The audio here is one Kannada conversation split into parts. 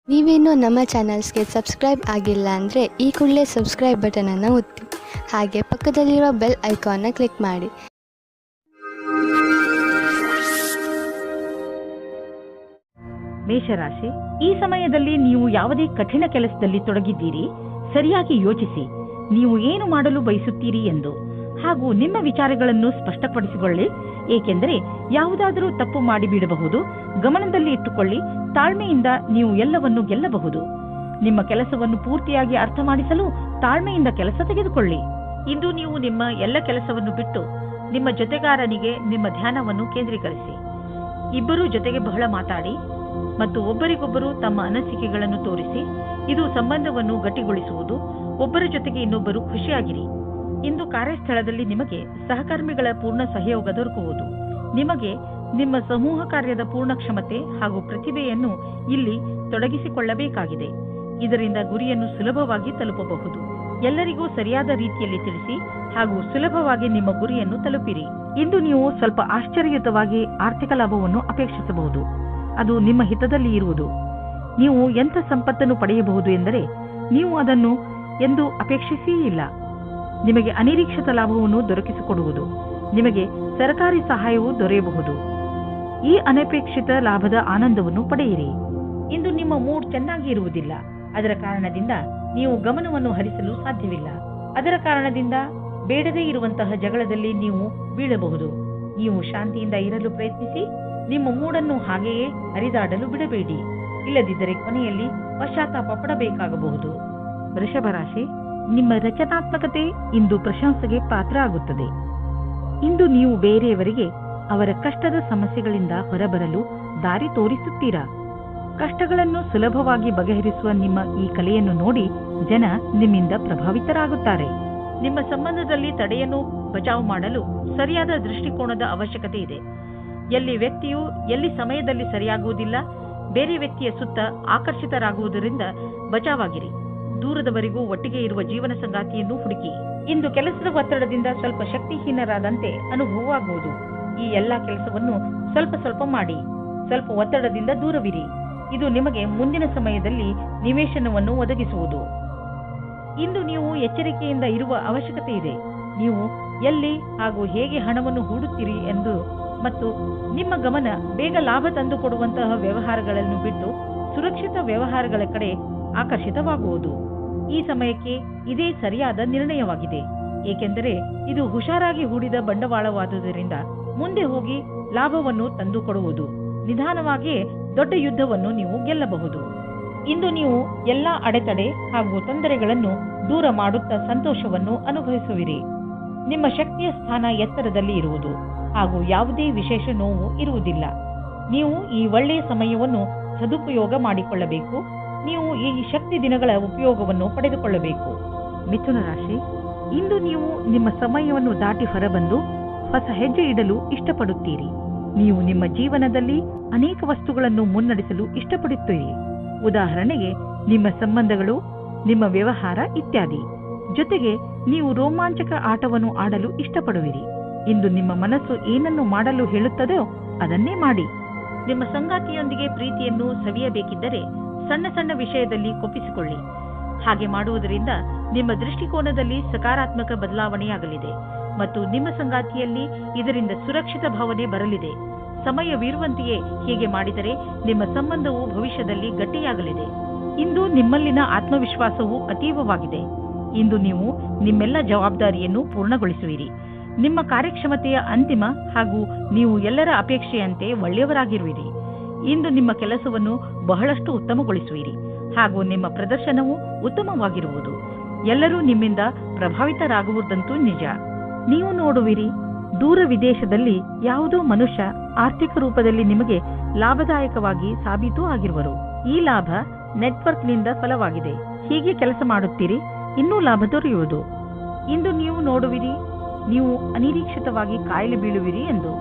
ನೀವೇನೂ ನಮ್ಮ ಚಾನಲ್ಸ್ಗೆ ಸಬ್ಸ್ಕ್ರೈಬ್ ಆಗಿಲ್ಲ ಅಂದರೆ ಈ ಕೂಡಲೇ ಸಬ್ಸ್ಕ್ರೈಬ್ ಬಟನನ್ನು ಒತ್ತಿ ಹಾಗೆ ಪಕ್ಕದಲ್ಲಿರುವ ಬೆಲ್ ಐಕಾನ್ನ ಕ್ಲಿಕ್ ಮಾಡಿ. ಮೇಷರಾಶಿ, ಈ ಸಮಯದಲ್ಲಿ ನೀವು ಯಾವುದೇ ಕಠಿಣ ಕೆಲಸದಲ್ಲಿ ತೊಡಗಿದ್ದೀರಿ. ಸರಿಯಾಗಿ ಯೋಚಿಸಿ ನೀವು ಏನು ಮಾಡಲು ಬಯಸುತ್ತೀರಿ ಎಂದು, ಹಾಗೂ ನಿಮ್ಮ ವಿಚಾರಗಳನ್ನು ಸ್ಪಷ್ಟಪಡಿಸಿಕೊಳ್ಳಿ. ಏಕೆಂದರೆ ಯಾವುದಾದರೂ ತಪ್ಪು ಮಾಡಿಬಿಡಬಹುದು. ಗಮನದಲ್ಲಿ ಇಟ್ಟುಕೊಳ್ಳಿ, ತಾಳ್ಮೆಯಿಂದ ನೀವು ಎಲ್ಲವನ್ನು ಗೆಲ್ಲಬಹುದು. ನಿಮ್ಮ ಕೆಲಸವನ್ನು ಪೂರ್ತಿಯಾಗಿ ಅರ್ಥ ಮಾಡಿಸಲು ತಾಳ್ಮೆಯಿಂದ ಕೆಲಸ ತೆಗೆದುಕೊಳ್ಳಿ. ಇಂದು ನೀವು ನಿಮ್ಮ ಎಲ್ಲ ಕೆಲಸವನ್ನು ಬಿಟ್ಟು ನಿಮ್ಮ ಜೊತೆಗಾರನಿಗೆ ನಿಮ್ಮ ಧ್ಯಾನವನ್ನು ಕೇಂದ್ರೀಕರಿಸಿ. ಇಬ್ಬರೂ ಜೊತೆಗೆ ಬಹಳ ಮಾತಾಡಿ ಮತ್ತು ಒಬ್ಬರಿಗೊಬ್ಬರು ತಮ್ಮ ಅನಿಸಿಕೆಗಳನ್ನು ತೋರಿಸಿ. ಇದು ಸಂಬಂಧವನ್ನು ಗಟ್ಟಿಗೊಳಿಸುವುದು. ಒಬ್ಬರ ಜೊತೆಗೆ ಇನ್ನೊಬ್ಬರು ಖುಷಿಯಾಗಿರಿ. ಇಂದು ಕಾರ್ಯಸ್ಥಳದಲ್ಲಿ ನಿಮಗೆ ಸಹಕರ್ಮಿಗಳ ಪೂರ್ಣ ಸಹಯೋಗ ದೊರಕುವುದು. ನಿಮಗೆ ನಿಮ್ಮ ಸಮೂಹ ಕಾರ್ಯದ ಪೂರ್ಣ ಕ್ಷಮತೆ ಹಾಗೂ ಪ್ರತಿಭೆಯನ್ನು ಇಲ್ಲಿ ತೊಡಗಿಸಿಕೊಳ್ಳಬೇಕಾಗಿದೆ. ಇದರಿಂದ ಗುರಿಯನ್ನು ಸುಲಭವಾಗಿ ತಲುಪಬಹುದು. ಎಲ್ಲರಿಗೂ ಸರಿಯಾದ ರೀತಿಯಲ್ಲಿ ತಿಳಿಸಿ ಹಾಗೂ ಸುಲಭವಾಗಿ ನಿಮ್ಮ ಗುರಿಯನ್ನು ತಲುಪಿರಿ. ಇಂದು ನೀವು ಸ್ವಲ್ಪ ಆಶ್ಚರ್ಯಯುತವಾಗಿ ಆರ್ಥಿಕ ಲಾಭವನ್ನು ಅಪೇಕ್ಷಿಸಬಹುದು. ಅದು ನಿಮ್ಮ ಹಿತದಲ್ಲಿ ಇರುವುದು. ನೀವು ಎಂಥ ಸಂಪತ್ತನ್ನು ಪಡೆಯಬಹುದು ಎಂದರೆ ನೀವು ಅದನ್ನು ಎಂದು ಅಪೇಕ್ಷಿಸಿಯೇ ಇಲ್ಲ. ನಿಮಗೆ ಅನಿರೀಕ್ಷಿತ ಲಾಭವನ್ನು ದೊರಕಿಸಿಕೊಡುವುದು. ನಿಮಗೆ ಸರ್ಕಾರಿ ಸಹಾಯವೂ ದೊರೆಯಬಹುದು. ಈ ಅನಪೇಕ್ಷಿತ ಲಾಭದ ಆನಂದವನ್ನು ಪಡೆಯಿರಿ. ಇಂದು ನಿಮ್ಮ ಮೂಡ್ ಚೆನ್ನಾಗಿ ಇರುವುದಿಲ್ಲ. ಅದರ ಕಾರಣದಿಂದ ನೀವು ಗಮನವನ್ನು ಹರಿಸಲು ಸಾಧ್ಯವಿಲ್ಲ. ಅದರ ಕಾರಣದಿಂದ ಬೇಡದೇ ಇರುವಂತಹ ಜಗಳದಲ್ಲಿ ನೀವು ಬೀಳಬಹುದು. ನೀವು ಶಾಂತಿಯಿಂದ ಇರಲು ಪ್ರಯತ್ನಿಸಿ. ನಿಮ್ಮ ಮೂಡನ್ನು ಹಾಗೆಯೇ ಹರಿದಾಡಲು ಬಿಡಬೇಡಿ. ಇಲ್ಲದಿದ್ದರೆ ಕೊನೆಯಲ್ಲಿ ಪಶ್ಚಾತ್ತಾಪ ಪಡಬೇಕಾಗಬಹುದು. ವೃಷಭ ರಾಶಿ, ನಿಮ್ಮ ರಚನಾತ್ಮಕತೆ ಇಂದು ಪ್ರಶಂಸೆಗೆ ಪಾತ್ರ ಆಗುತ್ತದೆ. ಇಂದು ನೀವು ಬೇರೆಯವರಿಗೆ ಅವರ ಕಷ್ಟದ ಸಮಸ್ಯೆಗಳಿಂದ ಹೊರಬರಲು ದಾರಿ ತೋರಿಸುತ್ತೀರಾ. ಕಷ್ಟಗಳನ್ನು ಸುಲಭವಾಗಿ ಬಗೆಹರಿಸುವ ನಿಮ್ಮ ಈ ಕಲೆಯನ್ನು ನೋಡಿ ಜನ ನಿಮ್ಮಿಂದ ಪ್ರಭಾವಿತರಾಗುತ್ತಾರೆ. ನಿಮ್ಮ ಸಂಬಂಧದಲ್ಲಿ ತಡೆಯನ್ನು ಬಚಾವು ಮಾಡಲು ಸರಿಯಾದ ದೃಷ್ಟಿಕೋನದ ಅವಶ್ಯಕತೆ ಇದೆ. ಎಲ್ಲಿ ವ್ಯಕ್ತಿಯು ಎಲ್ಲಿ ಸಮಯದಲ್ಲಿ ಸರಿಯಾಗುವುದಿಲ್ಲ. ಬೇರೆ ವ್ಯಕ್ತಿಯ ಸುತ್ತ ಆಕರ್ಷಿತರಾಗುವುದರಿಂದ ಬಚಾವಾಗಿರಿ. ದೂರದವರೆಗೂ ಒಟ್ಟಿಗೆ ಇರುವ ಜೀವನ ಸಂಗಾತಿಯನ್ನು ಹುಡುಕಿ. ಇಂದು ಕೆಲಸದ ಒತ್ತಡದಿಂದ ಸ್ವಲ್ಪ ಶಕ್ತಿಹೀನರಾದಂತೆ ಅನುಭವವಾಗುವುದು. ಈ ಎಲ್ಲಾ ಕೆಲಸವನ್ನು ಸ್ವಲ್ಪ ಸ್ವಲ್ಪ ಮಾಡಿ. ಸ್ವಲ್ಪ ಒತ್ತಡದಿಂದ ದೂರವಿರಿ. ಇದು ನಿಮಗೆ ಮುಂದಿನ ಸಮಯದಲ್ಲಿ ನಿವೇಶನವನ್ನು ಒದಗಿಸುವುದು. ಇಂದು ನೀವು ಎಚ್ಚರಿಕೆಯಿಂದ ಇರುವ ಅವಶ್ಯಕತೆ ಇದೆ. ನೀವು ಎಲ್ಲಿ ಹಾಗೂ ಹೇಗೆ ಹಣವನ್ನು ಹೂಡುತ್ತೀರಿ ಎಂದು ಮತ್ತು ನಿಮ್ಮ ಗಮನ ಬೇಗ ಲಾಭ ತಂದುಕೊಡುವಂತಹ ವ್ಯವಹಾರಗಳನ್ನು ಬಿಟ್ಟು ಸುರಕ್ಷಿತ ವ್ಯವಹಾರಗಳ ಕಡೆ ಆಕರ್ಷಿತವಾಗುವುದು. ಈ ಸಮಯಕ್ಕೆ ಇದೇ ಸರಿಯಾದ ನಿರ್ಣಯವಾಗಿದೆ. ಏಕೆಂದರೆ ಇದು ಹುಷಾರಾಗಿ ಹೂಡಿದ ಬಂಡವಾಳವಾದುದರಿಂದ ಮುಂದೆ ಹೋಗಿ ಲಾಭವನ್ನು ತಂದುಕೊಡುವುದು. ನಿಧಾನವಾಗಿಯೇ ದೊಡ್ಡ ಯುದ್ಧವನ್ನು ನೀವು ಗೆಲ್ಲಬಹುದು. ಇಂದು ನೀವು ಎಲ್ಲಾ ಅಡೆತಡೆ ಹಾಗೂ ತೊಂದರೆಗಳನ್ನು ದೂರ ಮಾಡುತ್ತಾ ಸಂತೋಷವನ್ನು ಅನುಭವಿಸುವಿರಿ. ನಿಮ್ಮ ಶಕ್ತಿಯ ಸ್ಥಾನ ಎತ್ತರದಲ್ಲಿ ಇರುವುದು ಹಾಗೂ ಯಾವುದೇ ವಿಶೇಷ ನೋವು ಇರುವುದಿಲ್ಲ. ನೀವು ಈ ಒಳ್ಳೆಯ ಸಮಯವನ್ನು ಸದುಪಯೋಗ ಮಾಡಿಕೊಳ್ಳಬೇಕು. ನೀವು ಈ ಶಕ್ತಿ ದಿನಗಳ ಉಪಯೋಗವನ್ನು ಪಡೆದುಕೊಳ್ಳಬೇಕು. ಮಿಥುನ ರಾಶಿ, ಇಂದು ನೀವು ನಿಮ್ಮ ಸಮಯವನ್ನು ದಾಟಿ ಹೊರಬಂದು ಹೊಸ ಹೆಜ್ಜೆ ಇಡಲು ಇಷ್ಟಪಡುತ್ತೀರಿ. ನೀವು ನಿಮ್ಮ ಜೀವನದಲ್ಲಿ ಅನೇಕ ವಸ್ತುಗಳನ್ನು ಮುನ್ನಡೆಸಲು ಇಷ್ಟಪಡುತ್ತೀರಿ. ಉದಾಹರಣೆಗೆ ನಿಮ್ಮ ಸಂಬಂಧಗಳು, ನಿಮ್ಮ ವ್ಯವಹಾರ ಇತ್ಯಾದಿ. ಜೊತೆಗೆ ನೀವು ರೋಮಾಂಚಕ ಆಟವನ್ನು ಆಡಲು ಇಷ್ಟಪಡುವಿರಿ. ಇಂದು ನಿಮ್ಮ ಮನಸ್ಸು ಏನನ್ನು ಮಾಡಲು ಹೇಳುತ್ತದೋ ಅದನ್ನೇ ಮಾಡಿ. ನಿಮ್ಮ ಸಂಗಾತಿಯೊಂದಿಗೆ ಪ್ರೀತಿಯನ್ನು ಸವಿಯಬೇಕಿದ್ದರೆ ಸಣ್ಣ ಸಣ್ಣ ವಿಷಯದಲ್ಲಿ ಕೊಪ್ಪಿಸಿಕೊಳ್ಳಿ. ಹಾಗೆ ಮಾಡುವುದರಿಂದ ನಿಮ್ಮ ದೃಷ್ಟಿಕೋನದಲ್ಲಿ ಸಕಾರಾತ್ಮಕ ಬದಲಾವಣೆಯಾಗಲಿದೆ ಮತ್ತು ನಿಮ್ಮ ಸಂಗಾತಿಯಲ್ಲಿ ಇದರಿಂದ ಸುರಕ್ಷಿತ ಭಾವನೆ ಬರಲಿದೆ. ಸಮಯವಿರುವಂತೆಯೇ ಹೀಗೆ ಮಾಡಿದರೆ ನಿಮ್ಮ ಸಂಬಂಧವು ಭವಿಷ್ಯದಲ್ಲಿ ಗಟ್ಟಿಯಾಗಲಿದೆ. ಇಂದು ನಿಮ್ಮಲ್ಲಿನ ಆತ್ಮವಿಶ್ವಾಸವು ಅತೀವವಾಗಿದೆ. ಇಂದು ನೀವು ನಿಮ್ಮೆಲ್ಲ ಜವಾಬ್ದಾರಿಯನ್ನು ಪೂರ್ಣಗೊಳಿಸುವಿರಿ. ನಿಮ್ಮ ಕಾರ್ಯಕ್ಷಮತೆಯ ಅಂತಿಮ ಹಾಗೂ ನೀವು ಎಲ್ಲರ ಅಪೇಕ್ಷೆಯಂತೆ ಒಳ್ಳೆಯವರಾಗಿರುವಿರಿ. ಇಂದು ನಿಮ್ಮ ಕೆಲಸವನ್ನು ಬಹಳಷ್ಟು ಉತ್ತಮಗೊಳಿಸುವಿರಿ ಹಾಗೂ ನಿಮ್ಮ ಪ್ರದರ್ಶನವು ಉತ್ತಮವಾಗಿರುವುದು. ಎಲ್ಲರೂ ನಿಮ್ಮಿಂದ ಪ್ರಭಾವಿತರಾಗುವುದಂತೂ ನಿಜ. ನೀವು ನೋಡುವಿರಿ, ದೂರ ವಿದೇಶದಲ್ಲಿ ಯಾವುದೋ ಮನುಷ್ಯ ಆರ್ಥಿಕ ರೂಪದಲ್ಲಿ ನಿಮಗೆ ಲಾಭದಾಯಕವಾಗಿ ಸಾಬೀತು ಆಗಿರುವರು. ಈ ಲಾಭ ನೆಟ್ವರ್ಕ್ನಿಂದ ಫಲವಾಗಿದೆ. ಹೀಗೆ ಕೆಲಸ ಮಾಡುತ್ತೀರಿ, ಇನ್ನೂ ಲಾಭ ದೊರೆಯುವುದು. ಇಂದು ನೀವು ನೋಡುವಿರಿ, ನೀವು ಅನಿರೀಕ್ಷಿತವಾಗಿ ಕಾಯಿಲೆ ಬೀಳುವಿರಿ ಎಂದು.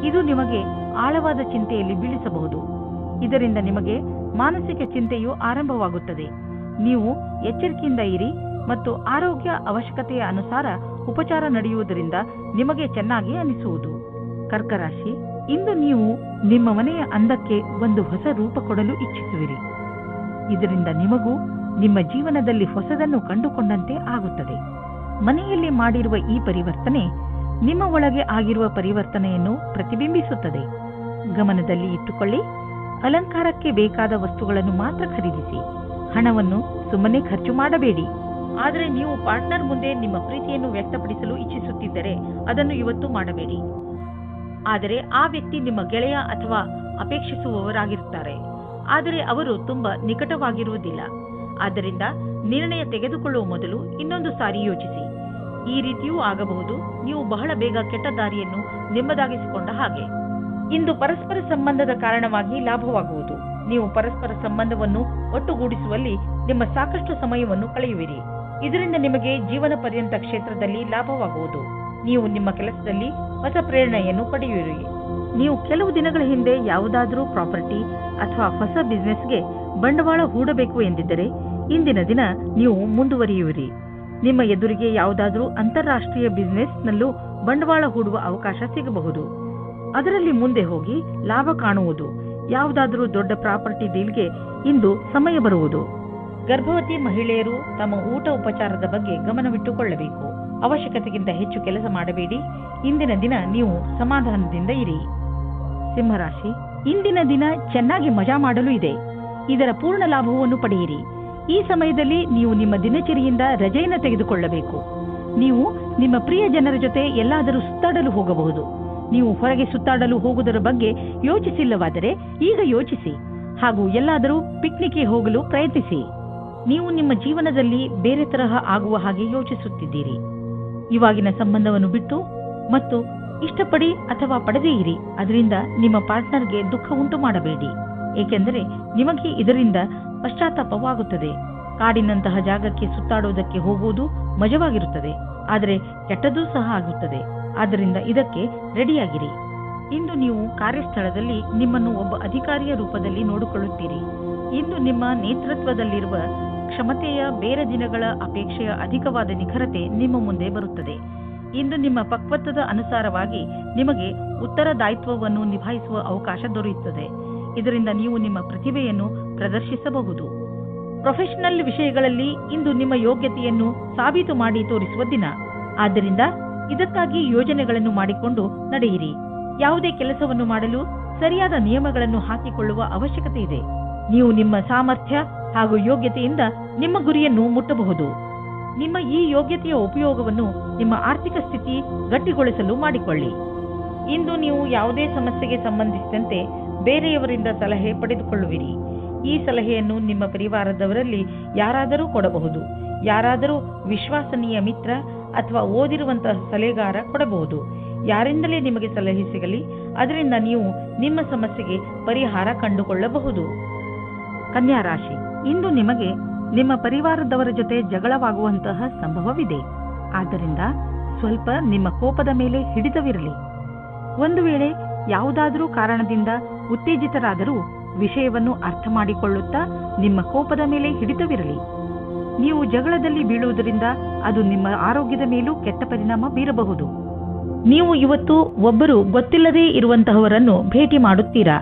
ಇದು ನಿಮಗೆ ಆಳವಾದ ಚಿಂತೆಯಲ್ಲಿ ಬೀಳಿಸಬಹುದು. ಇದರಿಂದ ನಿಮಗೆ ಮಾನಸಿಕ ಚಿಂತೆಯು ಆರಂಭವಾಗುತ್ತದೆ. ನೀವು ಎಚ್ಚರಿಕೆಯಿಂದ ಇರಿ ಮತ್ತು ಆರೋಗ್ಯ ಅವಶ್ಯಕತೆಯ ಅನುಸಾರ ಉಪಚಾರ ನಡೆಯುವುದರಿಂದ ನಿಮಗೆ ಚೆನ್ನಾಗಿ ಅನಿಸುವುದು. ಕರ್ಕರಾಶಿ, ಇಂದು ನೀವು ನಿಮ್ಮ ಮನೆಯ ಅಂದಕ್ಕೆ ಒಂದು ಹೊಸ ರೂಪ ಕೊಡಲು ಇಚ್ಛಿಸುವಿರಿ. ಇದರಿಂದ ನಿಮಗೂ ನಿಮ್ಮ ಜೀವನದಲ್ಲಿ ಹೊಸದನ್ನು ಕಂಡುಕೊಂಡಂತೆ ಆಗುತ್ತದೆ. ಮನೆಯಲ್ಲಿ ಮಾಡಿರುವ ಈ ಪರಿವರ್ತನೆ ನಿಮ್ಮ ಒಳಗೆ ಆಗಿರುವ ಪರಿವರ್ತನೆಯನ್ನು ಪ್ರತಿಬಿಂಬಿಸುತ್ತದೆ. ಗಮನದಲ್ಲಿ ಇಟ್ಟುಕೊಳ್ಳಿ, ಅಲಂಕಾರಕ್ಕೆ ಬೇಕಾದ ವಸ್ತುಗಳನ್ನು ಮಾತ್ರ ಖರೀದಿಸಿ. ಹಣವನ್ನು ಸುಮ್ಮನೆ ಖರ್ಚು ಮಾಡಬೇಡಿ. ಆದರೆ ನೀವು ಪಾರ್ಟ್ನರ್ ಮುಂದೆ ನಿಮ್ಮ ಪ್ರೀತಿಯನ್ನು ವ್ಯಕ್ತಪಡಿಸಲು ಇಚ್ಛಿಸುತ್ತಿದ್ದರೆ ಅದನ್ನು ಇವತ್ತು ಮಾಡಬೇಡಿ. ಆದರೆ ಆ ವ್ಯಕ್ತಿ ನಿಮ್ಮ ಗೆಳೆಯ ಅಥವಾ ಅಪೇಕ್ಷಿಸುವವರಾಗಿರುತ್ತಾರೆ, ಆದರೆ ಅವರು ತುಂಬಾ ನಿಕಟವಾಗಿರುವುದಿಲ್ಲ. ಆದ್ದರಿಂದ ನಿರ್ಣಯ ತೆಗೆದುಕೊಳ್ಳುವ ಮೊದಲು ಇನ್ನೊಂದು ಸಾರಿ ಯೋಚಿಸಿ. ಈ ರೀತಿಯೂ ಆಗಬಹುದು, ನೀವು ಬಹಳ ಬೇಗ ಕೆಟ್ಟ ದಾರಿಯನ್ನು ನಿಮ್ಮದಾಗಿಸಿಕೊಂಡ ಹಾಗೆ. ಇಂದು ಪರಸ್ಪರ ಸಂಬಂಧದ ಕಾರಣವಾಗಿ ಲಾಭವಾಗುವುದು. ನೀವು ಪರಸ್ಪರ ಸಂಬಂಧವನ್ನು ಒಟ್ಟುಗೂಡಿಸುವಲ್ಲಿ ನಿಮ್ಮ ಸಾಕಷ್ಟು ಸಮಯವನ್ನು ಕಳೆಯುವಿರಿ. ಇದರಿಂದ ನಿಮಗೆ ಜೀವನ ಪರ್ಯಂತ ಕ್ಷೇತ್ರದಲ್ಲಿ ಲಾಭವಾಗುವುದು. ನೀವು ನಿಮ್ಮ ಕೆಲಸದಲ್ಲಿ ಹೊಸ ಪ್ರೇರಣೆಯನ್ನು ಪಡೆಯುವಿರಿ. ನೀವು ಕೆಲವು ದಿನಗಳ ಹಿಂದೆ ಯಾವುದಾದರೂ ಪ್ರಾಪರ್ಟಿ ಅಥವಾ ಹೊಸ ಬಿಸ್ನೆಸ್ಗೆ ಬಂಡವಾಳ ಹೂಡಬೇಕು ಎಂದಿದ್ದರೆ ಇಂದಿನ ದಿನ ನೀವು ಮುಂದುವರಿಯುವಿರಿ. ನಿಮ್ಮ ಎದುರಿಗೆ ಯಾವುದಾದರೂ ಅಂತಾರಾಷ್ಟ್ರೀಯ ಬಿಸ್ನೆಸ್ನಲ್ಲೂ ಬಂಡವಾಳ ಹೂಡುವ ಅವಕಾಶ ಸಿಗಬಹುದು. ಅದರಲ್ಲಿ ಮುಂದೆ ಹೋಗಿ ಲಾಭ ಕಾಣುವುದು. ಯಾವುದಾದರೂ ದೊಡ್ಡ ಪ್ರಾಪರ್ಟಿ ಡೀಲ್ಗೆ ಇಂದು ಸಮಯ ಬರುವುದು. ಗರ್ಭವತಿ ಮಹಿಳೆಯರು ತಮ್ಮ ಊಟ ಉಪಚಾರದ ಬಗ್ಗೆ ಗಮನವಿಟ್ಟುಕೊಳ್ಳಬೇಕು. ಅವಶ್ಯಕತೆಗಿಂತ ಹೆಚ್ಚು ಕೆಲಸ ಮಾಡಬೇಡಿ. ಇಂದಿನ ದಿನ ನೀವು ಸಮಾಧಾನದಿಂದ ಇರಿ. ಸಿಂಹರಾಶಿ, ಇಂದಿನ ದಿನ ಚೆನ್ನಾಗಿ ಮಜಾ ಮಾಡಲು ಇದೆ. ಇದರ ಪೂರ್ಣ ಲಾಭವನ್ನು ಪಡೆಯಿರಿ. ಈ ಸಮಯದಲ್ಲಿ ನೀವು ನಿಮ್ಮ ದಿನಚರಿಯಿಂದ ರಜೆಯನ್ನು ತೆಗೆದುಕೊಳ್ಳಬೇಕು. ನೀವು ನಿಮ್ಮ ಪ್ರಿಯ ಜನರ ಜೊತೆ ಎಲ್ಲಾದರೂ ಸುತ್ತಾಡಲು ಹೋಗಬಹುದು. ನೀವು ಹೊರಗೆ ಸುತ್ತಾಡಲು ಹೋಗುವುದರ ಬಗ್ಗೆ ಯೋಚಿಸಿಲ್ಲವಾದರೆ ಈಗ ಯೋಚಿಸಿ, ಹಾಗೂ ಎಲ್ಲಾದರೂ ಪಿಕ್ನಿಕ್ಗೆ ಹೋಗಲು ಪ್ರಯತ್ನಿಸಿ. ನೀವು ನಿಮ್ಮ ಜೀವನದಲ್ಲಿ ಬೇರೆ ತರಹ ಆಗುವ ಹಾಗೆ ಯೋಚಿಸುತ್ತಿದ್ದೀರಿ. ಇವಾಗಿನ ಸಂಬಂಧವನ್ನು ಬಿಟ್ಟು ಮತ್ತು ಇಷ್ಟಪಡಿ ಅಥವಾ ಪಡೆದೇ ಇರಿ. ಅದರಿಂದ ನಿಮ್ಮ ಪಾರ್ಟ್ನರ್ಗೆ ದುಃಖ ಉಂಟು ಮಾಡಬೇಡಿ, ಏಕೆಂದರೆ ನಿಮಗೆ ಇದರಿಂದ ಪಶ್ಚಾತ್ತಾಪವಾಗುತ್ತದೆ. ಕಾಡಿನಂತಹ ಜಾಗಕ್ಕೆ ಸುತ್ತಾಡುವುದಕ್ಕೆ ಹೋಗುವುದು ಮಜವಾಗಿರುತ್ತದೆ, ಆದರೆ ಕೆಟ್ಟದ್ದೂ ಸಹ ಆಗುತ್ತದೆ. ಆದ್ದರಿಂದ ಇದಕ್ಕೆ ರೆಡಿಯಾಗಿರಿ. ಇಂದು ನೀವು ಕಾರ್ಯಸ್ಥಳದಲ್ಲಿ ನಿಮ್ಮನ್ನು ಒಬ್ಬ ಅಧಿಕಾರಿಯ ರೂಪದಲ್ಲಿ ನೋಡಿಕೊಳ್ಳುತ್ತೀರಿ. ಇಂದು ನಿಮ್ಮ ನೇತೃತ್ವದಲ್ಲಿರುವ ಕ್ಷಮತೆಯ ಬೇರೆ ದಿನಗಳ ಅಪೇಕ್ಷೆಯ ಅಧಿಕವಾದ ನಿಖರತೆ ನಿಮ್ಮ ಮುಂದೆ ಬರುತ್ತದೆ. ಇಂದು ನಿಮ್ಮ ಪಕ್ವತ್ವದ ಅನುಸಾರವಾಗಿ ನಿಮಗೆ ಉತ್ತರದಾಯಿತ್ವವನ್ನು ನಿಭಾಯಿಸುವ ಅವಕಾಶ ದೊರೆಯುತ್ತದೆ. ಇದರಿಂದ ನೀವು ನಿಮ್ಮ ಪ್ರತಿಭೆಯನ್ನು ಪ್ರದರ್ಶಿಸಬಹುದು. ಪ್ರೊಫೆಷನಲ್ ವಿಷಯಗಳಲ್ಲಿ ಇಂದು ನಿಮ್ಮ ಯೋಗ್ಯತೆಯನ್ನು ಸಾಬೀತು ಮಾಡಿ ತೋರಿಸುವ ದಿನ. ಆದ್ದರಿಂದ ಇದಕ್ಕಾಗಿ ಯೋಜನೆಗಳನ್ನು ಮಾಡಿಕೊಂಡು ನಡೆಯಿರಿ. ಯಾವುದೇ ಕೆಲಸವನ್ನು ಮಾಡಲು ಸರಿಯಾದ ನಿಯಮಗಳನ್ನು ಹಾಕಿಕೊಳ್ಳುವ ಅವಶ್ಯಕತೆ ಇದೆ. ನೀವು ನಿಮ್ಮ ಸಾಮರ್ಥ್ಯ ಹಾಗೂ ಯೋಗ್ಯತೆಯಿಂದ ನಿಮ್ಮ ಗುರಿಯನ್ನು ಮುಟ್ಟಬಹುದು. ನಿಮ್ಮ ಈ ಯೋಗ್ಯತೆಯ ಉಪಯೋಗವನ್ನು ನಿಮ್ಮ ಆರ್ಥಿಕ ಸ್ಥಿತಿ ಗಟ್ಟಿಗೊಳಿಸಲು ಮಾಡಿಕೊಳ್ಳಿ. ಇಂದು ನೀವು ಯಾವುದೇ ಸಮಸ್ಯೆಗೆ ಸಂಬಂಧಿಸಿದಂತೆ ಬೇರೆಯವರಿಂದ ಸಲಹೆ ಪಡೆದುಕೊಳ್ಳುವಿರಿ. ಈ ಸಲಹೆಯನ್ನು ನಿಮ್ಮ ಪರಿವಾರದವರಲ್ಲಿ ಯಾರಾದರೂ ಕೊಡಬಹುದು. ಯಾರಾದರೂ ವಿಶ್ವಾಸನೀಯ ಮಿತ್ರ ಅಥವಾ ಓದಿರುವಂತಹ ಸಲಹೆಗಾರ ಕೊಡಬಹುದು. ಯಾರಿಂದಲೇ ನಿಮಗೆ ಸಲಹೆ ಸಿಗಲಿ, ಅದರಿಂದ ನೀವು ನಿಮ್ಮ ಸಮಸ್ಯೆಗೆ ಪರಿಹಾರ ಕಂಡುಕೊಳ್ಳಬಹುದು. ಕನ್ಯಾ ರಾಶಿ, ಇಂದು ನಿಮಗೆ ನಿಮ್ಮ ಪರಿವಾರದವರ ಜೊತೆ ಜಗಳವಾಗುವಂತಹ ಸಂಭವವಿದೆ. ಆದ್ದರಿಂದ ಸ್ವಲ್ಪ ನಿಮ್ಮ ಕೋಪದ ಮೇಲೆ ಹಿಡಿತವಿರಲಿ. ಒಂದು ವೇಳೆ ಯಾವುದಾದರೂ ಕಾರಣದಿಂದ ಉತ್ತೇಜಿತರಾದರೂ ವಿಷಯವನ್ನು ಅರ್ಥ ಮಾಡಿಕೊಳ್ಳುತ್ತಾ ನಿಮ್ಮ ಕೋಪದ ಮೇಲೆ ಹಿಡಿತವಿರಲಿ. ನೀವು ಜಗಳದಲ್ಲಿ ಬೀಳುವುದರಿಂದ ಅದು ನಿಮ್ಮ ಆರೋಗ್ಯದ ಮೇಲೂ ಕೆಟ್ಟ ಪರಿಣಾಮ ಬೀರಬಹುದು. ನೀವು ಇವತ್ತು ಒಬ್ಬರು ಗೊತ್ತಿಲ್ಲದೇ ಇರುವಂತಹವರನ್ನು ಭೇಟಿ ಮಾಡುತ್ತೀರಾ.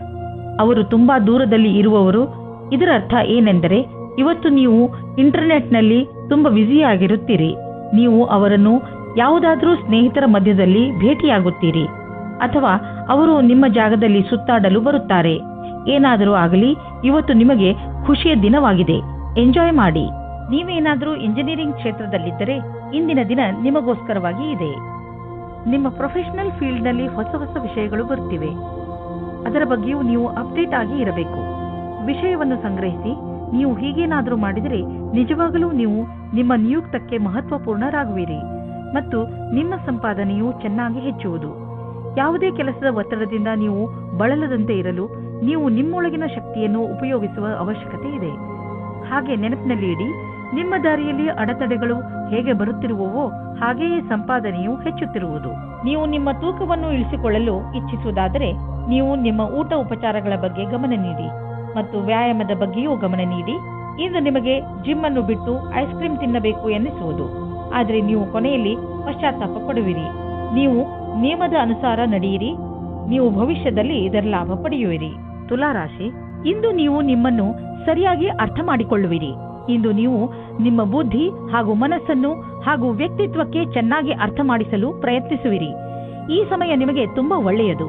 ಅವರು ತುಂಬಾ ದೂರದಲ್ಲಿ ಇರುವವರು. ಇದರ ಅರ್ಥ ಏನೆಂದರೆ ಇವತ್ತು ನೀವು ಇಂಟರ್ನೆಟ್ನಲ್ಲಿ ತುಂಬಾ ಬ್ಯುಸಿಯಾಗಿರುತ್ತೀರಿ. ನೀವು ಅವರನ್ನು ಯಾವುದಾದ್ರೂ ಸ್ನೇಹಿತರ ಮಧ್ಯದಲ್ಲಿ ಭೇಟಿಯಾಗುತ್ತೀರಿ, ಅಥವಾ ಅವರು ನಿಮ್ಮ ಜಾಗದಲ್ಲಿ ಸುತ್ತಾಡಲು ಬರುತ್ತಾರೆ. ಏನಾದರೂ ಆಗಲಿ, ಇವತ್ತು ನಿಮಗೆ ಖುಷಿಯ ದಿನವಾಗಿದೆ. ಎಂಜಾಯ್ ಮಾಡಿ. ನೀವೇನಾದರೂ ಇಂಜಿನಿಯರಿಂಗ್ ಕ್ಷೇತ್ರದಲ್ಲಿದ್ದರೆ ಇಂದಿನ ದಿನ ನಿಮಗೋಸ್ಕರವಾಗಿ ಇದೆ. ನಿಮ್ಮ ಪ್ರೊಫೆಷನಲ್ ಫೀಲ್ಡ್ನಲ್ಲಿ ಹೊಸ ಹೊಸ ವಿಷಯಗಳು ಬರುತ್ತಿವೆ. ಅದರ ಬಗ್ಗೆಯೂ ನೀವು ಅಪ್ಡೇಟ್ ಆಗಿ ಇರಬೇಕು. ವಿಷಯವನ್ನು ಸಂಗ್ರಹಿಸಿ. ನೀವು ಹೀಗೇನಾದರೂ ಮಾಡಿದರೆ ನಿಜವಾಗಲೂ ನೀವು ನಿಮ್ಮ ನಿಯುಕ್ತಕ್ಕೆ ಮಹತ್ವಪೂರ್ಣರಾಗುವಿರಿ ಮತ್ತು ನಿಮ್ಮ ಸಂಪಾದನೆಯು ಚೆನ್ನಾಗಿ ಹೆಚ್ಚುವುದು. ಯಾವುದೇ ಕೆಲಸದ ಒತ್ತಡದಿಂದ ನೀವು ಬಳಲದಂತೆ ಇರಲು ನೀವು ನಿಮ್ಮೊಳಗಿನ ಶಕ್ತಿಯನ್ನು ಉಪಯೋಗಿಸುವ ಅವಶ್ಯಕತೆ ಇದೆ. ಹಾಗೆ ನೆನಪಿನಲ್ಲಿ ಇಡಿ, ನಿಮ್ಮ ದಾರಿಯಲ್ಲಿ ಅಡೆತಡೆಗಳು ಹೇಗೆ ಬರುತ್ತಿರುವವೋ ಹಾಗೆಯೇ ಸಂಪಾದನೆಯು ಹೆಚ್ಚುತ್ತಿರುವುದು. ನೀವು ನಿಮ್ಮ ತೂಕವನ್ನು ಇಳಿಸಿಕೊಳ್ಳಲು ಇಚ್ಛಿಸುವುದಾದರೆ ನೀವು ನಿಮ್ಮ ಊಟ ಉಪಚಾರಗಳ ಬಗ್ಗೆ ಗಮನ ನೀಡಿ ಮತ್ತು ವ್ಯಾಯಾಮದ ಬಗ್ಗೆಯೂ ಗಮನ ನೀಡಿ. ಇಂದು ನಿಮಗೆ ಜಿಮ್ ಅನ್ನು ಬಿಟ್ಟು ಐಸ್ ಕ್ರೀಮ್ ತಿನ್ನಬೇಕು ಎನ್ನಿಸುವುದು, ಆದರೆ ನೀವು ಕೊನೆಯಲ್ಲಿ ಪಶ್ಚಾತ್ತಾಪ ಪಡುವಿರಿ. ನೀವು ನಿಯಮದ ಅನುಸಾರ ನಡೆಯಿರಿ. ನೀವು ಭವಿಷ್ಯದಲ್ಲಿ ಇದರ ಲಾಭ ಪಡೆಯುವಿರಿ. ತುಲಾರಾಶಿ, ಇಂದು ನೀವು ನಿಮ್ಮನ್ನು ಸರಿಯಾಗಿ ಅರ್ಥ ಮಾಡಿಕೊಳ್ಳುವಿರಿ. ಇಂದು ನೀವು ನಿಮ್ಮ ಬುದ್ಧಿ ಹಾಗೂ ಮನಸ್ಸನ್ನು ಹಾಗೂ ವ್ಯಕ್ತಿತ್ವಕ್ಕೆ ಚೆನ್ನಾಗಿ ಅರ್ಥ ಮಾಡಿಸಲು ಪ್ರಯತ್ನಿಸುವಿರಿ. ಈ ಸಮಯ ನಿಮಗೆ ತುಂಬಾ ಒಳ್ಳೆಯದು.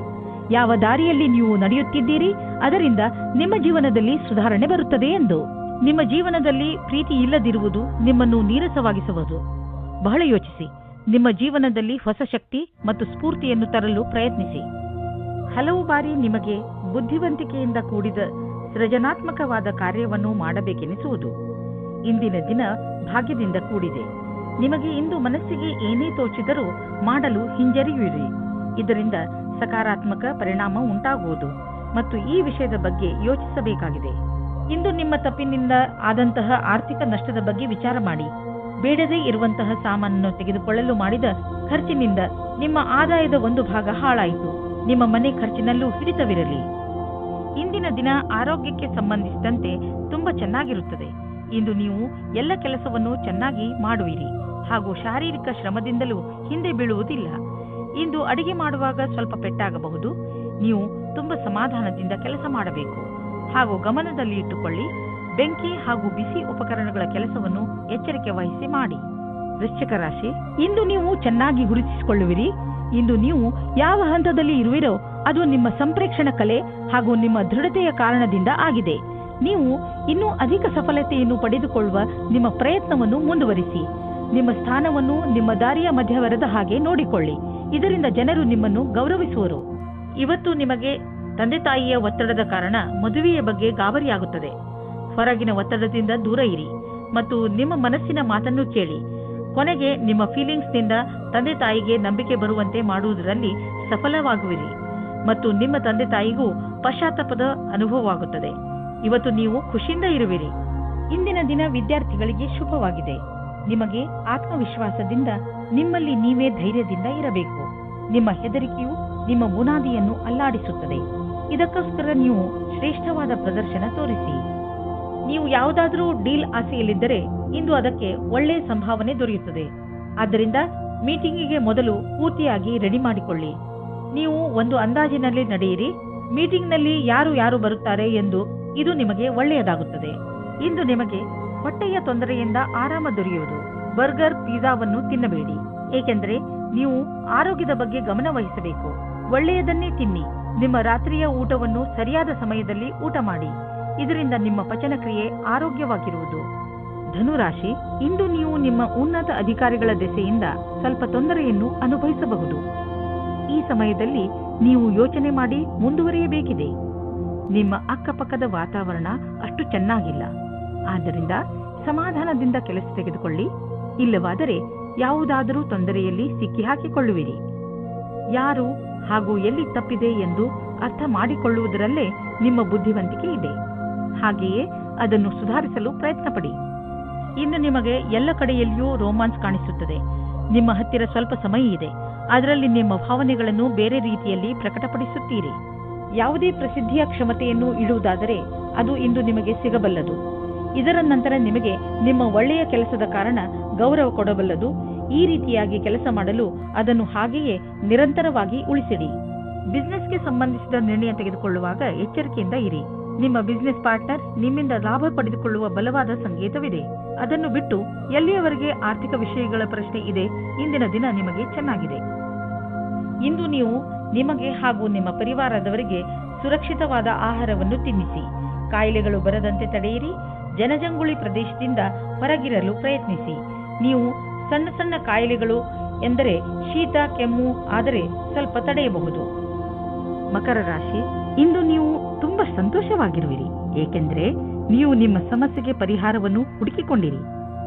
ಯಾವ ದಾರಿಯಲ್ಲಿ ನೀವು ನಡೆಯುತ್ತಿದ್ದೀರಿ ಅದರಿಂದ ನಿಮ್ಮ ಜೀವನದಲ್ಲಿ ಸುಧಾರಣೆ ಬರುತ್ತದೆ ಎಂದು. ನಿಮ್ಮ ಜೀವನದಲ್ಲಿ ಪ್ರೀತಿ ಇಲ್ಲದಿರುವುದು ನಿಮ್ಮನ್ನು ನೀರಸವಾಗಿಸುವುದು. ಬಹಳ ಯೋಚಿಸಿ. ನಿಮ್ಮ ಜೀವನದಲ್ಲಿ ಹೊಸ ಶಕ್ತಿ ಮತ್ತು ಸ್ಫೂರ್ತಿಯನ್ನು ತರಲು ಪ್ರಯತ್ನಿಸಿ. ಹಲವು ಬಾರಿ ನಿಮಗೆ ಬುದ್ಧಿವಂತಿಕೆಯಿಂದ ಕೂಡಿದ ಸೃಜನಾತ್ಮಕವಾದ ಕಾರ್ಯವನ್ನು ಮಾಡಬೇಕೆನಿಸುವುದು. ಇಂದಿನ ದಿನ ಭಾಗ್ಯದಿಂದ ಕೂಡಿದೆ. ನಿಮಗೆ ಇಂದು ಮನಸ್ಸಿಗೆ ಏನೇ ತೋಚಿದರೂ ಮಾಡಲು ಹಿಂಜರಿಯುವಿರಿ. ಇದರಿಂದ ಸಕಾರಾತ್ಮಕ ಪರಿಣಾಮ ಉಂಟಾಗುವುದು ಮತ್ತು ಈ ವಿಷಯದ ಬಗ್ಗೆ ಯೋಚಿಸಬೇಕಾಗಿದೆ. ಇಂದು ನಿಮ್ಮ ತಪ್ಪಿನಿಂದ ಆದಂತಹ ಆರ್ಥಿಕ ನಷ್ಟದ ಬಗ್ಗೆ ವಿಚಾರ ಮಾಡಿ. ಬೇಡದೇ ಇರುವಂತಹ ಸಾಮಾನನ್ನು ತೆಗೆದುಕೊಳ್ಳಲು ಮಾಡಿದ ಖರ್ಚಿನಿಂದ ನಿಮ್ಮ ಆದಾಯದ ಒಂದು ಭಾಗ ಹಾಳಾಯಿತು. ನಿಮ್ಮ ಮನೆ ಖರ್ಚಿನಲ್ಲೂ ಹಿಡಿತವಿರಲಿ. ಇಂದಿನ ದಿನ ಆರೋಗ್ಯಕ್ಕೆ ಸಂಬಂಧಿಸಿದಂತೆ ತುಂಬಾ ಚೆನ್ನಾಗಿರುತ್ತದೆ. ಇಂದು ನೀವು ಎಲ್ಲ ಕೆಲಸವನ್ನು ಚೆನ್ನಾಗಿ ಮಾಡುವಿರಿ ಹಾಗೂ ಶಾರೀರಿಕ ಶ್ರಮದಿಂದಲೂ ಹಿಂದೆ ಬೀಳುವುದಿಲ್ಲ. ಇಂದು ಅಡಿಗೆ ಮಾಡುವಾಗ ಸ್ವಲ್ಪ ಪೆಟ್ಟಾಗಬಹುದು. ನೀವು ತುಂಬಾ ಸಮಾಧಾನದಿಂದ ಕೆಲಸ ಮಾಡಬೇಕು ಹಾಗೂ ಗಮನದಲ್ಲಿ ಇಟ್ಟುಕೊಳ್ಳಿ. ಬೆಂಕಿ ಹಾಗೂ ಬಿಸಿ ಉಪಕರಣಗಳ ಕೆಲಸವನ್ನು ಎಚ್ಚರಿಕೆ ವಹಿಸಿ ಮಾಡಿ. ವೃಶ್ಚಿಕ ರಾಶಿ, ಇಂದು ನೀವು ಚೆನ್ನಾಗಿ ಗುರುತಿಸಿಕೊಳ್ಳುವಿರಿ. ಇಂದು ನೀವು ಯಾವ ಹಂತದಲ್ಲಿ ಇರುವಿರೋ ಅದು ನಿಮ್ಮ ಸಂಪ್ರೇಕ್ಷಣ ಕಲೆ ಹಾಗೂ ನಿಮ್ಮ ದೃಢತೆಯ ಕಾರಣದಿಂದ ಆಗಿದೆ. ನೀವು ಇನ್ನೂ ಅಧಿಕ ಸಫಲತೆಯನ್ನು ಪಡೆದುಕೊಳ್ಳುವ ನಿಮ್ಮ ಪ್ರಯತ್ನವನ್ನು ಮುಂದುವರಿಸಿ. ನಿಮ್ಮ ಸ್ಥಾನವನ್ನು ನಿಮ್ಮ ದಾರಿಯ ಮಧ್ಯವರದ ಹಾಗೆ ನೋಡಿಕೊಳ್ಳಿ. ಇದರಿಂದ ಜನರು ನಿಮ್ಮನ್ನು ಗೌರವಿಸುವರು. ಇವತ್ತು ನಿಮಗೆ ತಂದೆ ತಾಯಿಯ ಒತ್ತಡದ ಕಾರಣ ಮದುವೆಯ ಬಗ್ಗೆ ಗಾಬರಿಯಾಗುತ್ತದೆ. ಹೊರಗಿನ ಒತ್ತಡದಿಂದ ದೂರ ಇರಿ ಮತ್ತು ನಿಮ್ಮ ಮನಸ್ಸಿನ ಮಾತನ್ನು ಕೇಳಿ. ಕೊನೆಗೆ ನಿಮ್ಮ ಫೀಲಿಂಗ್ಸ್ನಿಂದ ತಂದೆ ತಾಯಿಗೆ ನಂಬಿಕೆ ಬರುವಂತೆ ಮಾಡುವುದರಲ್ಲಿ ಸಫಲವಾಗುವಿರಿ ಮತ್ತು ನಿಮ್ಮ ತಂದೆ ತಾಯಿಗೂ ಪಶ್ಚಾತ್ತಾಪದ ಅನುಭವವಾಗುತ್ತದೆ. ಇವತ್ತು ನೀವು ಖುಷಿಯಿಂದ ಇರುವಿರಿ. ಇಂದಿನ ದಿನ ವಿದ್ಯಾರ್ಥಿಗಳಿಗೆ ಶುಭವಾಗಿದೆ. ನಿಮಗೆ ಆತ್ಮವಿಶ್ವಾಸದಿಂದ ನಿಮ್ಮಲ್ಲಿ ನೀವೇ ಧೈರ್ಯದಿಂದ ಇರಬೇಕು. ನಿಮ್ಮ ಹೆದರಿಕೆಯು ನಿಮ್ಮ ಬುನಾದಿಯನ್ನು ಅಲ್ಲಾಡಿಸುತ್ತದೆ. ಇದಕ್ಕೋಸ್ಕರ ನೀವು ಶ್ರೇಷ್ಠವಾದ ಪ್ರದರ್ಶನ ತೋರಿಸಿ. ನೀವು ಯಾವುದಾದರೂ ಡೀಲ್ ಆಸೆಯಲ್ಲಿದ್ದರೆ ಇಂದು ಅದಕ್ಕೆ ಒಳ್ಳೆಯ ಸಂಭಾವನೆ ದೊರೆಯುತ್ತದೆ. ಆದ್ದರಿಂದ ಮೀಟಿಂಗಿಗೆ ಮೊದಲು ಪೂರ್ತಿಯಾಗಿ ರೆಡಿ ಮಾಡಿಕೊಳ್ಳಿ. ನೀವು ಒಂದು ಅಂದಾಜಿನಲ್ಲಿ ನಡೆಯಿರಿ. ಮೀಟಿಂಗ್ನಲ್ಲಿ ಯಾರು ಯಾರು ಬರುತ್ತಾರೆ ಎಂದು ಇದು ನಿಮಗೆ ಒಳ್ಳೆಯದಾಗುತ್ತದೆ. ಇಂದು ನಿಮಗೆ ಹೊಟ್ಟೆಯ ತೊಂದರೆಯಿಂದ ಆರಾಮ ದೊರೆಯುವುದು. ಬರ್ಗರ್, ಪಿಜ್ಜಾವನ್ನು ತಿನ್ನಬೇಡಿ, ಏಕೆಂದರೆ ನೀವು ಆರೋಗ್ಯದ ಬಗ್ಗೆ ಗಮನ ವಹಿಸಬೇಕು. ಒಳ್ಳೆಯದನ್ನೇ ತಿನ್ನಿ. ನಿಮ್ಮ ರಾತ್ರಿಯ ಊಟವನ್ನು ಸರಿಯಾದ ಸಮಯದಲ್ಲಿ ಊಟ ಮಾಡಿ. ಇದರಿಂದ ನಿಮ್ಮ ಪಚನಕ್ರಿಯೆ ಆರೋಗ್ಯವಾಗಿರುವುದು. ಧನುರಾಶಿ, ಇಂದು ನೀವು ನಿಮ್ಮ ಉನ್ನತ ಅಧಿಕಾರಿಗಳ ದೆಸೆಯಿಂದ ಸ್ವಲ್ಪ ತೊಂದರೆಯನ್ನು ಅನುಭವಿಸಬಹುದು. ಈ ಸಮಯದಲ್ಲಿ ನೀವು ಯೋಚನೆ ಮಾಡಿ ಮುಂದುವರಿಯಬೇಕಿದೆ. ನಿಮ್ಮ ಅಕ್ಕಪಕ್ಕದ ವಾತಾವರಣ ಅಷ್ಟು ಚೆನ್ನಾಗಿಲ್ಲ. ಆದ್ದರಿಂದ ಸಮಾಧಾನದಿಂದ ಕೆಲಸ ತೆಗೆದುಕೊಳ್ಳಿ. ಇಲ್ಲವಾದರೆ ಯಾವುದಾದರೂ ತೊಂದರೆಯಲ್ಲಿ ಸಿಕ್ಕಿ ಹಾಕಿಕೊಳ್ಳುವಿರಿ. ಯಾರು ಹಾಗೂ ಎಲ್ಲಿ ತಪ್ಪಿದೆ ಎಂದು ಅರ್ಥ ಮಾಡಿಕೊಳ್ಳುವುದರಲ್ಲೇ ನಿಮ್ಮ ಬುದ್ಧಿವಂತಿಕೆ ಇದೆ. ಹಾಗೆಯೇ ಅದನ್ನು ಸುಧಾರಿಸಲು ಪ್ರಯತ್ನ ಪಡಿ. ಇನ್ನು ನಿಮಗೆ ಎಲ್ಲ ಕಡೆಯಲ್ಲಿಯೂ ರೋಮಾನ್ಸ್ ಕಾಣಿಸುತ್ತದೆ. ನಿಮ್ಮ ಹತ್ತಿರ ಸ್ವಲ್ಪ ಸಮಯ ಇದೆ. ಅದರಲ್ಲಿ ನಿಮ್ಮ ಭಾವನೆಗಳನ್ನು ಬೇರೆ ರೀತಿಯಲ್ಲಿ ಪ್ರಕಟಪಡಿಸುತ್ತೀರಿ. ಯಾವುದೇ ಪ್ರಸಿದ್ಧಿಯ ಕ್ಷಮತೆಯನ್ನು ಇಡುವುದಾದರೆ ಅದು ಇಂದು ನಿಮಗೆ ಸಿಗಬಲ್ಲದು. ಇದರ ನಂತರ ನಿಮಗೆ ನಿಮ್ಮ ಒಳ್ಳೆಯ ಕೆಲಸದ ಕಾರಣ ಗೌರವ ಕೊಡಬಲ್ಲದು. ಈ ರೀತಿಯಾಗಿ ಕೆಲಸ ಮಾಡಲು ಅದನ್ನು ಹಾಗೆಯೇ ನಿರಂತರವಾಗಿ ಉಳಿಸಿಡಿ. ಬಿಸ್ನೆಸ್ಗೆ ಸಂಬಂಧಿಸಿದ ನಿರ್ಣಯ ತೆಗೆದುಕೊಳ್ಳುವಾಗ ಎಚ್ಚರಿಕೆಯಿಂದ ಇರಿ. ನಿಮ್ಮ ಬಿಸ್ನೆಸ್ ಪಾರ್ಟ್ನರ್ ನಿಮ್ಮಿಂದ ಲಾಭ ಪಡೆದುಕೊಳ್ಳುವ ಬಲವಾದ ಸಂಕೇತವಿದೆ. ಅದನ್ನು ಬಿಟ್ಟು ಎಲ್ಲಿಯವರೆಗೆ ಆರ್ಥಿಕ ವಿಷಯಗಳ ಪ್ರಶ್ನೆ ಇದೆ, ಇಂದಿನ ದಿನ ನಿಮಗೆ ಚೆನ್ನಾಗಿದೆ. ಇಂದು ನೀವು ನಿಮಗೆ ಹಾಗೂ ನಿಮ್ಮ ಪರಿವಾರದವರಿಗೆ ಸುರಕ್ಷಿತವಾದ ಆಹಾರವನ್ನು ತಿನ್ನಿಸಿ. ಕಾಯಿಲೆಗಳು ಬರದಂತೆ ತಡೆಯಿರಿ. ಜನಜಂಗುಳಿ ಪ್ರದೇಶದಿಂದ ಹೊರಗಿರಲು ಪ್ರಯತ್ನಿಸಿ. ನೀವು ಸಣ್ಣ ಸಣ್ಣ ಕಾಯಿಲೆಗಳು ಎಂದರೆ ಶೀತ, ಕೆಮ್ಮು ಆದರೆ ಸ್ವಲ್ಪ ತಡೆಯಬಹುದು. ಮಕರ ರಾಶಿ, ಇಂದು ನೀವು ತುಂಬಾ ಸಂತೋಷವಾಗಿರುವಿರಿ, ಏಕೆಂದರೆ ನೀವು ನಿಮ್ಮ ಸಮಸ್ಯೆಗೆ ಪರಿಹಾರವನ್ನು ಹುಡುಕಿಕೊಂಡಿರಿ.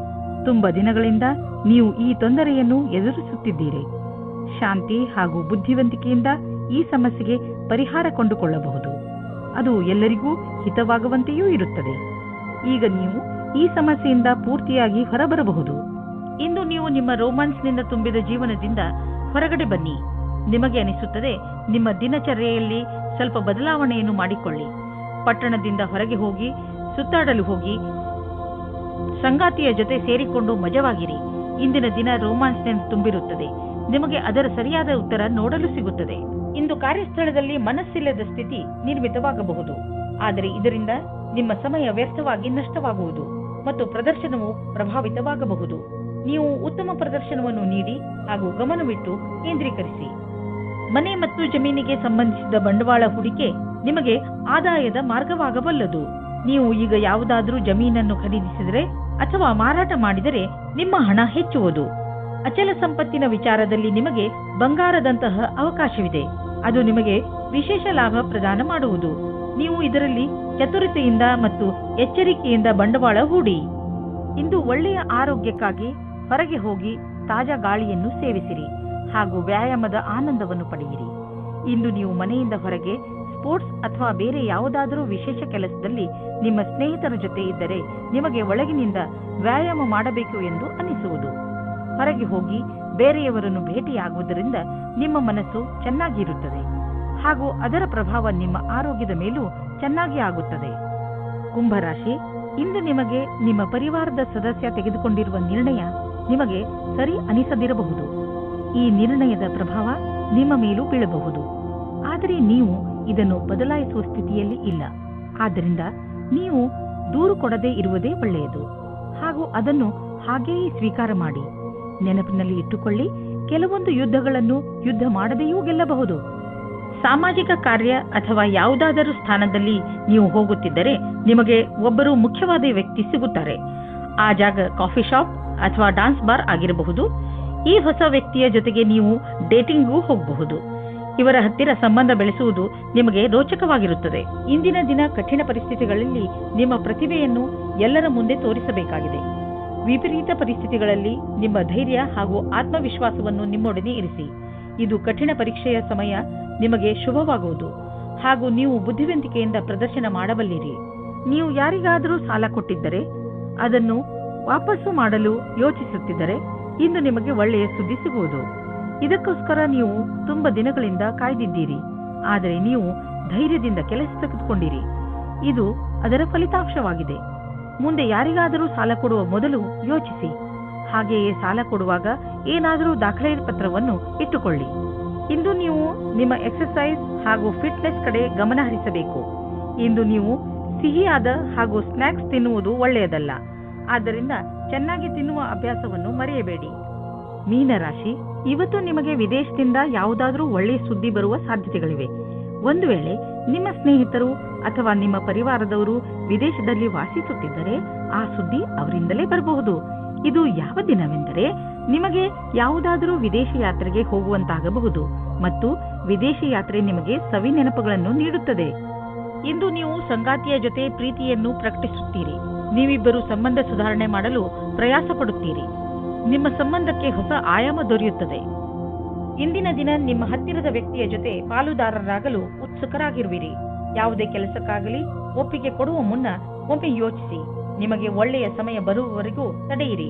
ತುಂಬಾ ದಿನಗಳಿಂದ ನೀವು ಈ ತೊಂದರೆಯನ್ನು ಎದುರಿಸುತ್ತಿದ್ದೀರಿ. ಶಾಂತಿ ಹಾಗೂ ಬುದ್ಧಿವಂತಿಕೆಯಿಂದ ಈ ಸಮಸ್ಯೆಗೆ ಪರಿಹಾರ ಕೊಂಡುಕೊಳ್ಳಬಹುದು. ಅದು ಎಲ್ಲರಿಗೂ ಹಿತವಾಗುವಂತೆಯೂ ಇರುತ್ತದೆ. ಈಗ ನೀವು ಈ ಸಮಸ್ಯೆಯಿಂದ ಪೂರ್ತಿಯಾಗಿ ಹೊರಬರಬಹುದು. ಇಂದು ನೀವು ನಿಮ್ಮ ರೋಮಾನ್ಸ್ನಿಂದ ತುಂಬಿದ ಜೀವನದಿಂದ ಹೊರಗಡೆ ಬನ್ನಿ. ನಿಮಗೆ ಅನಿಸುತ್ತದೆ ನಿಮ್ಮ ದಿನಚರ್ಯೆಯಲ್ಲಿ ಸ್ವಲ್ಪ ಬದಲಾವಣೆಯನ್ನು ಮಾಡಿಕೊಳ್ಳಿ. ಪಟ್ಟಣದಿಂದ ಹೊರಗೆ ಹೋಗಿ ಸುತ್ತಾಡಲು ಹೋಗಿ ಸಂಗಾತಿಯ ಜೊತೆ ಸೇರಿಕೊಂಡು ಮಜವಾಗಿರಿ. ಇಂದಿನ ದಿನ ರೋಮಾನ್ಸ್ನಿಂದ ತುಂಬಿರುತ್ತದೆ. ನಿಮಗೆ ಅದರ ಸರಿಯಾದ ಉತ್ತರ ನೋಡಲು ಸಿಗುತ್ತದೆ. ಇಂದು ಕಾರ್ಯಸ್ಥಳದಲ್ಲಿ ಮನಸ್ಸಿಲ್ಲದ ಸ್ಥಿತಿ ನಿರ್ಮಿತವಾಗಬಹುದು. ಆದರೆ ಇದರಿಂದ ನಿಮ್ಮ ಸಮಯ ವ್ಯರ್ಥವಾಗಿ ನಷ್ಟವಾಗುವುದು ಮತ್ತು ಪ್ರದರ್ಶನವು ಪ್ರಭಾವಿತವಾಗಬಹುದು. ನೀವು ಉತ್ತಮ ಪ್ರದರ್ಶನವನ್ನು ನೀಡಿ ಹಾಗೂ ಗಮನವಿಟ್ಟು ಕೇಂದ್ರೀಕರಿಸಿ. ಮನೆ ಮತ್ತು ಜಮೀನಿಗೆ ಸಂಬಂಧಿಸಿದ ಬಂಡವಾಳ ಹೂಡಿಕೆ ನಿಮಗೆ ಆದಾಯದ ಮಾರ್ಗವಾಗಬಲ್ಲದು. ನೀವು ಈಗ ಯಾವುದಾದರೂ ಜಮೀನನ್ನು ಖರೀದಿಸಿದರೆ ಅಥವಾ ಮಾರಾಟ ಮಾಡಿದರೆ ನಿಮ್ಮ ಹಣ ಹೆಚ್ಚುವುದು. ಅಚಲ ಸಂಪತ್ತಿನ ವಿಚಾರದಲ್ಲಿ ನಿಮಗೆ ಬಂಗಾರದಂತಹ ಅವಕಾಶವಿದೆ. ಅದು ನಿಮಗೆ ವಿಶೇಷ ಲಾಭ ಪ್ರದಾನ ಮಾಡುವುದು. ನೀವು ಇದರಲ್ಲಿ ಚತುರತೆಯಿಂದ ಮತ್ತು ಎಚ್ಚರಿಕೆಯಿಂದ ಬಂಡವಾಳ ಹೂಡಿ. ಇಂದು ಒಳ್ಳೆಯ ಆರೋಗ್ಯಕ್ಕಾಗಿ ಹೊರಗೆ ಹೋಗಿ ತಾಜಾ ಗಾಳಿಯನ್ನು ಸೇವಿಸಿರಿ ಹಾಗೂ ವ್ಯಾಯಾಮದ ಆನಂದವನ್ನು ಪಡೆಯಿರಿ. ಇಂದು ನೀವು ಮನೆಯಿಂದ ಹೊರಗೆ ಸ್ಪೋರ್ಟ್ಸ್ ಅಥವಾ ಬೇರೆ ಯಾವುದಾದರೂ ವಿಶೇಷ ಕೆಲಸದಲ್ಲಿ ನಿಮ್ಮ ಸ್ನೇಹಿತರ ಜೊತೆ ಇದ್ದರೆ ನಿಮಗೆ ಒಳಗಿನಿಂದ ವ್ಯಾಯಾಮ ಮಾಡಬೇಕು ಎಂದು ಅನಿಸುವುದು. ಹೊರಗೆ ಹೋಗಿ ಬೇರೆಯವರನ್ನು ಭೇಟಿಯಾಗುವುದರಿಂದ ನಿಮ್ಮ ಮನಸ್ಸು ಚೆನ್ನಾಗಿರುತ್ತದೆ ಹಾಗೂ ಅದರ ಪ್ರಭಾವ ನಿಮ್ಮ ಆರೋಗ್ಯದ ಮೇಲೂ ಚೆನ್ನಾಗಿ ಆಗುತ್ತದೆ. ಕುಂಭರಾಶಿ, ಇಂದು ನಿಮಗೆ ನಿಮ್ಮ ಪರಿವಾರದ ಸದಸ್ಯ ತೆಗೆದುಕೊಂಡಿರುವ ನಿರ್ಣಯ ನಿಮಗೆ ಸರಿ ಅನಿಸದಿರಬಹುದು. ಈ ನಿರ್ಣಯದ ಪ್ರಭಾವ ನಿಮ್ಮ ಮೇಲೂ ಬೀಳಬಹುದು. ಆದರೆ ನೀವು ಇದನ್ನು ಬದಲಾಯಿಸುವ ಸ್ಥಿತಿಯಲ್ಲಿ ಇಲ್ಲ. ಆದ್ದರಿಂದ ನೀವು ದೂರು ಕೊಡದೇ ಇರುವುದೇ ಒಳ್ಳೆಯದು ಹಾಗೂ ಅದನ್ನು ಹಾಗೆಯೇ ಸ್ವೀಕಾರ ಮಾಡಿ. ನೆನಪಿನಲ್ಲಿ ಇಟ್ಟುಕೊಳ್ಳಿ, ಕೆಲವೊಂದು ಯುದ್ಧಗಳನ್ನು ಯುದ್ಧ ಮಾಡದೆಯೂ ಗೆಲ್ಲಬಹುದು. ಸಾಮಾಜಿಕ ಕಾರ್ಯ ಅಥವಾ ಯಾವುದಾದರೂ ಸ್ಥಾನದಲ್ಲಿ ನೀವು ಹೋಗುತ್ತಿದ್ದರೆ ನಿಮಗೆ ಒಬ್ಬರು ಮುಖ್ಯವಾದ ವ್ಯಕ್ತಿ ಸಿಗುತ್ತಾರೆ. ಆ ಜಾಗ ಕಾಫಿ ಶಾಪ್ ಅಥವಾ ಡಾನ್ಸ್ ಬಾರ್ ಆಗಿರಬಹುದು. ಈ ಹೊಸ ವ್ಯಕ್ತಿಯ ಜೊತೆಗೆ ನೀವು ಡೇಟಿಂಗ್ಗೂ ಹೋಗಬಹುದು. ಇವರ ಹತ್ತಿರ ಸಂಬಂಧ ಬೆಳೆಸುವುದು ನಿಮಗೆ ರೋಚಕವಾಗಿರುತ್ತದೆ. ಇಂದಿನ ದಿನ ಕಠಿಣ ಪರಿಸ್ಥಿತಿಗಳಲ್ಲಿ ನಿಮ್ಮ ಪ್ರತಿಭೆಯನ್ನು ಎಲ್ಲರ ಮುಂದೆ ತೋರಿಸಬೇಕಾಗಿದೆ. ವಿಪರೀತ ಪರಿಸ್ಥಿತಿಗಳಲ್ಲಿ ನಿಮ್ಮ ಧೈರ್ಯ ಹಾಗೂ ಆತ್ಮವಿಶ್ವಾಸವನ್ನು ನಿಮ್ಮೊಡನೆ ಇರಿಸಿ. ಇದು ಕಠಿಣ ಪರೀಕ್ಷೆಯ ಸಮಯ ನಿಮಗೆ ಶುಭವಾಗುವುದು ಹಾಗೂ ನೀವು ಬುದ್ಧಿವಂತಿಕೆಯಿಂದ ಪ್ರದರ್ಶನ ಮಾಡಬಲ್ಲಿರಿ. ನೀವು ಯಾರಿಗಾದರೂ ಸಾಲ ಕೊಟ್ಟಿದ್ದರೆ ಅದನ್ನು ವಾಪಸ್ಸು ಮಾಡಲು ಯೋಚಿಸುತ್ತಿದ್ದರೆ ಇಂದು ನಿಮಗೆ ಒಳ್ಳೆಯ ಸುದ್ದಿ ಸಿಗುವುದು. ಇದಕ್ಕೋಸ್ಕರ ನೀವು ತುಂಬ ದಿನಗಳಿಂದ ಕಾಯ್ದಿದ್ದೀರಿ, ಆದರೆ ನೀವು ಧೈರ್ಯದಿಂದ ಕೆಲಸ ತೆಗೆದುಕೊಂಡಿರಿ. ಇದು ಅದರ ಫಲಿತಾಂಶವಾಗಿದೆ. ಮುಂದೆ ಯಾರಿಗಾದರೂ ಸಾಲ ಕೊಡುವ ಮೊದಲು ಯೋಚಿಸಿ. ಹಾಗೆಯೇ ಸಾಲ ಕೊಡುವಾಗ ಏನಾದರೂ ದಾಖಲೆ ಪತ್ರವನ್ನು ಇಟ್ಟುಕೊಳ್ಳಿ. ಇಂದು ನೀವು ನಿಮ್ಮ ಎಕ್ಸರ್ಸೈಸ್ ಹಾಗೂ ಫಿಟ್ನೆಸ್ ಕಡೆ ಗಮನ ಹರಿಸಬೇಕು. ಇಂದು ನೀವು ಸಿಹಿಯಾದ ಹಾಗೂ ಸ್ನ್ಯಾಕ್ಸ್ ತಿನ್ನುವುದು ಒಳ್ಳೆಯದಲ್ಲ. ಆದ್ದರಿಂದ ಚೆನ್ನಾಗಿ ತಿನ್ನುವ ಅಭ್ಯಾಸವನ್ನು ಮರೆಯಬೇಡಿ. ಮೀನರಾಶಿ, ಇವತ್ತು ನಿಮಗೆ ವಿದೇಶದಿಂದ ಯಾವುದಾದರೂ ಒಳ್ಳೆಯ ಸುದ್ದಿ ಬರುವ ಸಾಧ್ಯತೆಗಳಿವೆ. ಒಂದು ವೇಳೆ ನಿಮ್ಮ ಸ್ನೇಹಿತರು ಅಥವಾ ನಿಮ್ಮ ಪರಿವಾರದವರು ವಿದೇಶದಲ್ಲಿ ವಾಸಿಸುತ್ತಿದ್ದರೆ ಆ ಸುದ್ದಿ ಅವರಿಂದಲೇ ಬರಬಹುದು. ಇದು ಯಾವ ದಿನವೆಂದರೆ ನಿಮಗೆ ಯಾವುದಾದರೂ ವಿದೇಶಿ ಯಾತ್ರೆಗೆ ಹೋಗುವಂತಾಗಬಹುದು ಮತ್ತು ವಿದೇಶಿ ಯಾತ್ರೆ ನಿಮಗೆ ಸವಿ ನೆನಪುಗಳನ್ನು ನೀಡುತ್ತದೆ. ಇಂದು ನೀವು ಸಂಗಾತಿಯ ಜೊತೆ ಪ್ರೀತಿಯನ್ನು ಪ್ರಕಟಿಸುತ್ತೀರಿ. ನೀವಿಬ್ಬರು ಸಂಬಂಧ ಸುಧಾರಣೆ ಮಾಡಲು ಪ್ರಯಾಸ ಪಡುತ್ತೀರಿ. ನಿಮ್ಮ ಸಂಬಂಧಕ್ಕೆ ಹೊಸ ಆಯಾಮ ದೊರೆಯುತ್ತದೆ. ಇಂದಿನ ದಿನ ನಿಮ್ಮ ಹತ್ತಿರದ ವ್ಯಕ್ತಿಯ ಜೊತೆ ಪಾಲುದಾರರಾಗಲು ಉತ್ಸುಕರಾಗಿರುವಿರಿ. ಯಾವುದೇ ಕೆಲಸಕ್ಕಾಗಲಿ ಒಪ್ಪಿಗೆ ಕೊಡುವ ಮುನ್ನ ಒಮ್ಮೆ ಯೋಚಿಸಿ. ನಿಮಗೆ ಒಳ್ಳೆಯ ಸಮಯ ಬರುವವರೆಗೂ ತಡೆಯಿರಿ.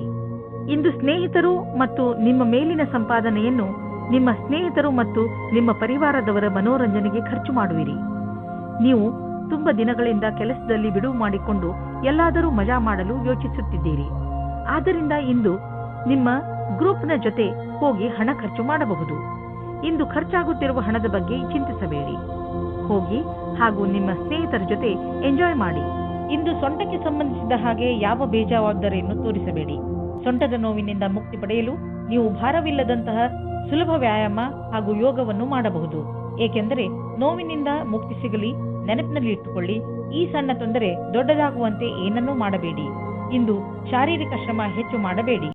ಇಂದು ಸ್ನೇಹಿತರು ಮತ್ತು ನಿಮ್ಮ ಮೇಲಿನ ಸಂಪಾದನೆಯನ್ನು ನಿಮ್ಮ ಸ್ನೇಹಿತರು ಮತ್ತು ನಿಮ್ಮ ಪರಿವಾರದವರ ಮನೋರಂಜನೆಗೆ ಖರ್ಚು ಮಾಡುವಿರಿ. ನೀವು ತುಂಬ ದಿನಗಳಿಂದ ಕೆಲಸದಲ್ಲಿ ಬಿಡುವು ಮಾಡಿಕೊಂಡು ಎಲ್ಲಾದರೂ ಮಜಾ ಮಾಡಲು ಯೋಚಿಸುತ್ತಿದ್ದೀರಿ. ಆದ್ದರಿಂದ ಇಂದು ನಿಮ್ಮ ಗ್ರೂಪ್ನ ಜೊತೆ ಹೋಗಿ ಹಣ ಖರ್ಚು ಮಾಡಬಹುದು. ಇಂದು ಖರ್ಚಾಗುತ್ತಿರುವ ಹಣದ ಬಗ್ಗೆ ಚಿಂತಿಸಬೇಡಿ. ಹೋಗಿ ಹಾಗೂ ನಿಮ್ಮ ಸ್ನೇಹಿತರ ಜೊತೆ ಎಂಜಾಯ್ ಮಾಡಿ. ಇಂದು ಸೊಂಟಕ್ಕೆ ಸಂಬಂಧಿಸಿದ ಹಾಗೆ ಯಾವ ಬೇಜವಾಬ್ದಾರಿಯನ್ನು ತೋರಿಸಬೇಡಿ. ಸೊಂಟದ ನೋವಿನಿಂದ ಮುಕ್ತಿ ಪಡೆಯಲು ನೀವು ಭಾರವಿಲ್ಲದಂತಹ ಸುಲಭ ವ್ಯಾಯಾಮ ಹಾಗೂ ಯೋಗವನ್ನು ಮಾಡಬಹುದು. ಏಕೆಂದರೆ ನೋವಿನಿಂದ ಮುಕ್ತಿ ಸಿಗಲಿ ನೆನಪಿನಲ್ಲಿ ಇಟ್ಟುಕೊಳ್ಳಿ, ಈ ಸಣ್ಣ ತೊಂದರೆ ದೊಡ್ಡದಾಗುವಂತೆ ಏನನ್ನೂ ಮಾಡಬೇಡಿ. ಇಂದು ಶಾರೀರಿಕ ಶ್ರಮ ಹೆಚ್ಚು ಮಾಡಬೇಡಿ.